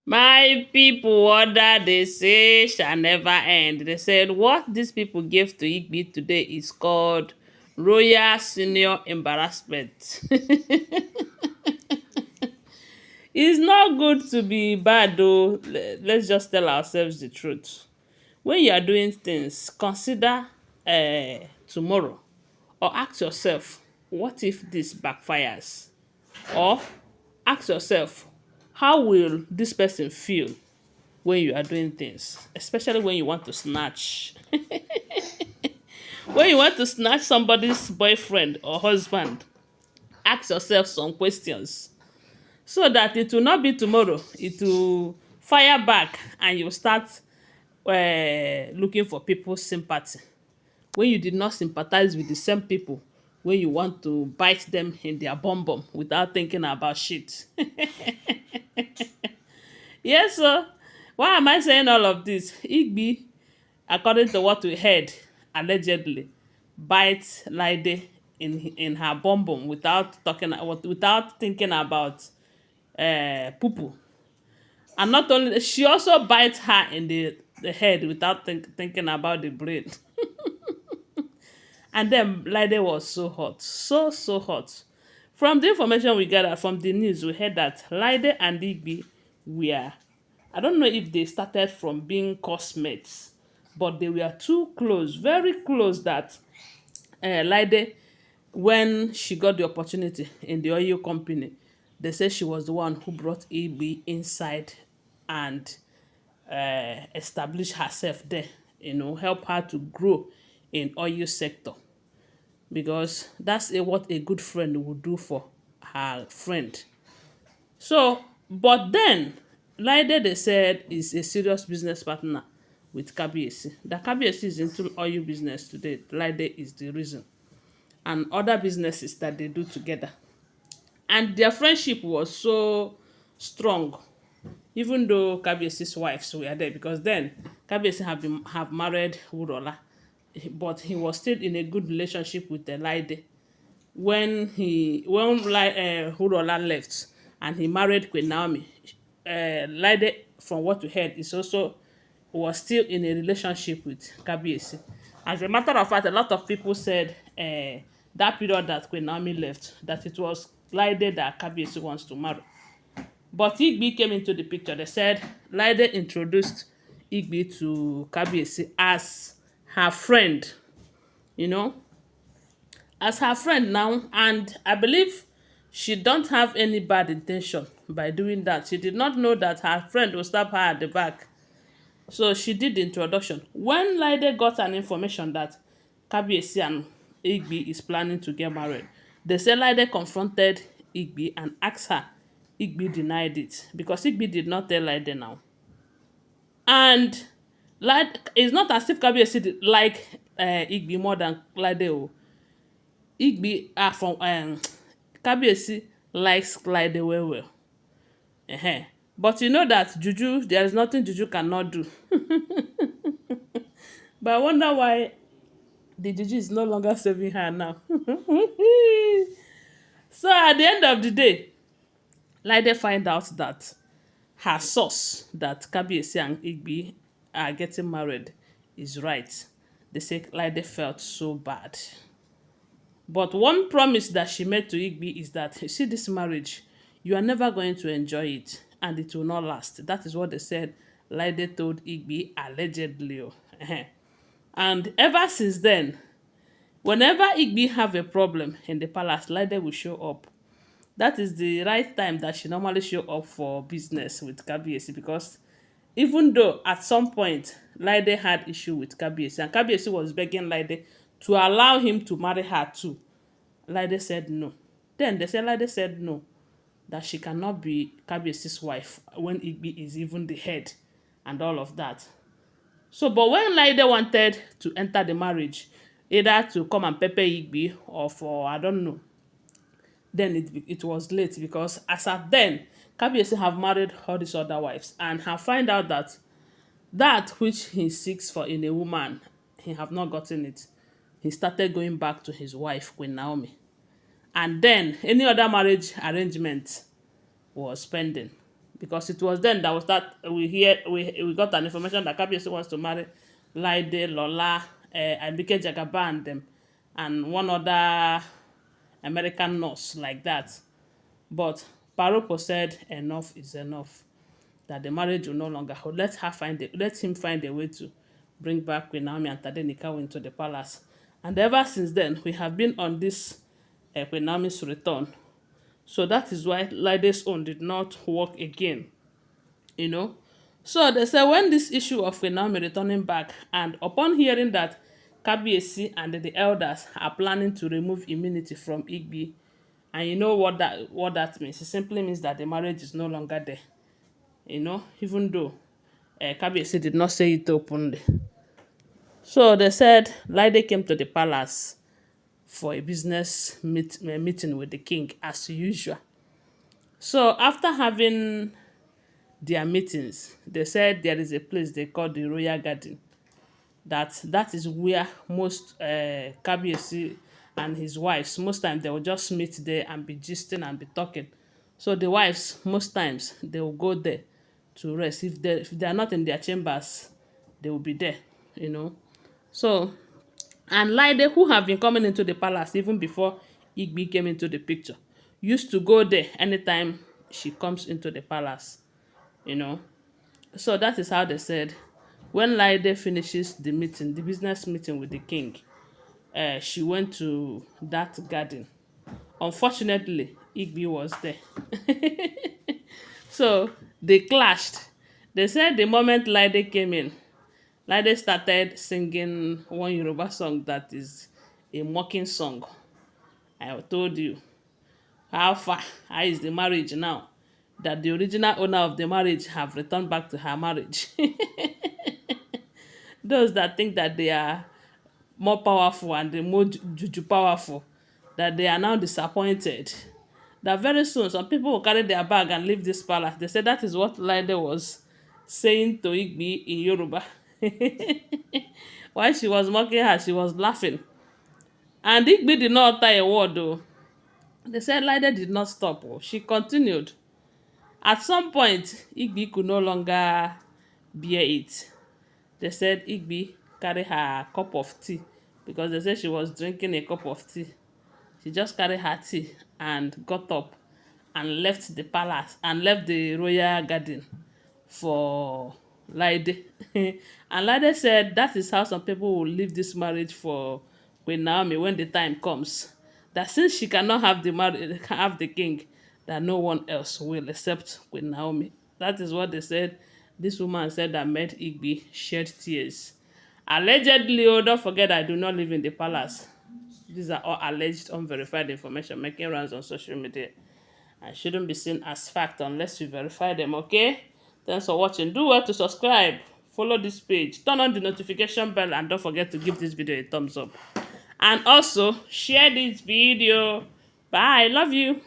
My people, what that they say shall never end. They said what these people gave to Igbi today is called royal senior embarrassment. It's not good to be bad though. Let's just tell ourselves the truth. When you are doing things, consider tomorrow or ask yourself, what if this backfires? Or ask yourself, how will this person feel when you are doing things, especially when you want to snatch. When you want to snatch somebody's boyfriend or husband, ask yourself some questions so that it will not be tomorrow. It will fire back and you start looking for people's sympathy. When you did not sympathize with the same people, when you want to bite them in their bum bum without thinking about shit. Yes, sir. Why am I saying all of this? Igbi, according to what we heard, allegedly, bites Laide in her bum bum without thinking about poo poo. And not only she also bites her in the head without thinking about the brain. And then Laide was so hot, so hot. From the information we gathered from the news, we heard that Laide and Igbi were, I don't know if they started from being cosmates, but they were too close, very close that Laide, when she got the opportunity in the oil company, they said she was the one who brought Igbi inside and establish herself there, help her to grow in oil sector because that's what a good friend would do for her friend. So, but then, Laide, they said, is a serious business partner with Kabiesi. That Kabiesi is into oil business today. Laide is the reason. And other businesses that they do together. And their friendship was so strong, even though Kabiesi's wives were there, because then Kabiesi have married Urola, but he was still in a good relationship with the Laide when Hurola left and he married Queen Naomi, Laide, from what we heard, is also was still in a relationship with Kabiesi. As a matter of fact, a lot of people said that period that Queen Naomi left, that it was Laide that Kabiesi wants to marry. But Igbi came into the picture. They said Laide introduced Igbi to Kabiesi as her friend, you know, as her friend now, and I believe she don't have any bad intention by doing that. She did not know that her friend will stab her at the back. So she did the introduction. When Laide got an information that Kabiesi and Igbi is planning to get married, they said Laide confronted Igbi and asked her. Igbi denied it because Igbi did not tell Laide now. And like it's not as if Kabiesi did like Igbi more than Laide. Oh. Igbi are from Kabiyesi likes Laide well well. But you know that juju, there is nothing juju cannot do. But I wonder why the juju is no longer saving her now. So at the end of the day, Laide find out that her source that Kabiyesi and Igbi are getting married is right. They say Laide felt so bad. But one promise that she made to Igbi is that, you see this marriage, you are never going to enjoy it and it will not last. That is what they said Laide told Igbi allegedly. Oh. And ever since then, whenever Igbi have a problem in the palace, Laide will show up. That is the right time that she normally show up for business with Kabiyesi because even though at some point Laide had issue with Kabiyesi and Kabiyesi was begging Laide to allow him to marry her too, Laide said no. Then they said Laide said no, that she cannot be Kabiyesi's wife when Igbi is even the head and all of that. So, but when Laide wanted to enter the marriage, either to come and pepper Igbi or for, I don't know, then it was late because as at then, Kabiyesi have married all these other wives and have find out that that which he seeks for in a woman, he have not gotten it. He started going back to his wife, Queen Naomi. And then any other marriage arrangement was pending. because it was then that was that we got an information that Kabiyesi wants to marry Laide, Lola, Abike Jagaba and them, and one other American nurse like that. But Paroko said enough is enough. That the marriage will no longer hold. Let him find a way to bring back Queen Naomi and Tadenikawa into the palace. And ever since then, we have been on this Queen Naomi's return. So that is why Laide's own did not work again, you know. So they say when this issue of Queen Naomi returning back, and upon hearing that Kabiyesi and the elders are planning to remove immunity from Igbi, and you know what that means. It simply means that the marriage is no longer there, even though Kabiyesi did not say it openly. So they said Laide came to the palace for a business meeting with the king as usual. So after having their meetings, they said there is a place they call the Royal Garden. That is where most Kabiyesi and his wives, most times they will just meet there and be gisting and be talking. So the wives, most times, they will go there to rest. If they are not in their chambers, they will be there, you know. So, and Laide, who have been coming into the palace even before Igbi came into the picture, used to go there anytime she comes into the palace, you know. So that is how they said when Laide finishes the meeting, the business meeting with the king, she went to that garden. Unfortunately, Igbi was there. So they clashed. They said the moment Laide came in, Laide started singing one Yoruba song that is a mocking song. I told you. How far? How is the marriage now? That the original owner of the marriage have returned back to her marriage. Those that think that they are more powerful and the more juju powerful, that they are now disappointed. That very soon some people will carry their bag and leave this palace. They said that is what Laide was saying to Igbi in Yoruba. While she was mocking her, she was laughing. And Igbi did not utter a word though. They said Laide did not stop. Oh. She continued. At some point, Igbi could no longer bear it. They said Igbi carried her cup of tea because they said she was drinking a cup of tea. She just carried her tea and got up and left the palace and left the royal garden for Laide. And Laide said that is how some people will leave this marriage for Queen Naomi when the time comes. That since she cannot have the king, that no one else will except Queen Naomi. That is what they said. This woman said that made Igbi shed tears. Allegedly, oh, don't forget I do not live in the palace. These are all alleged, unverified information making rounds on social media and shouldn't be seen as fact unless you verify them, okay? Thanks for watching. Do well to subscribe, follow this page, turn on the notification bell, and don't forget to give this video a thumbs up. And also, share this video. Bye. Love you.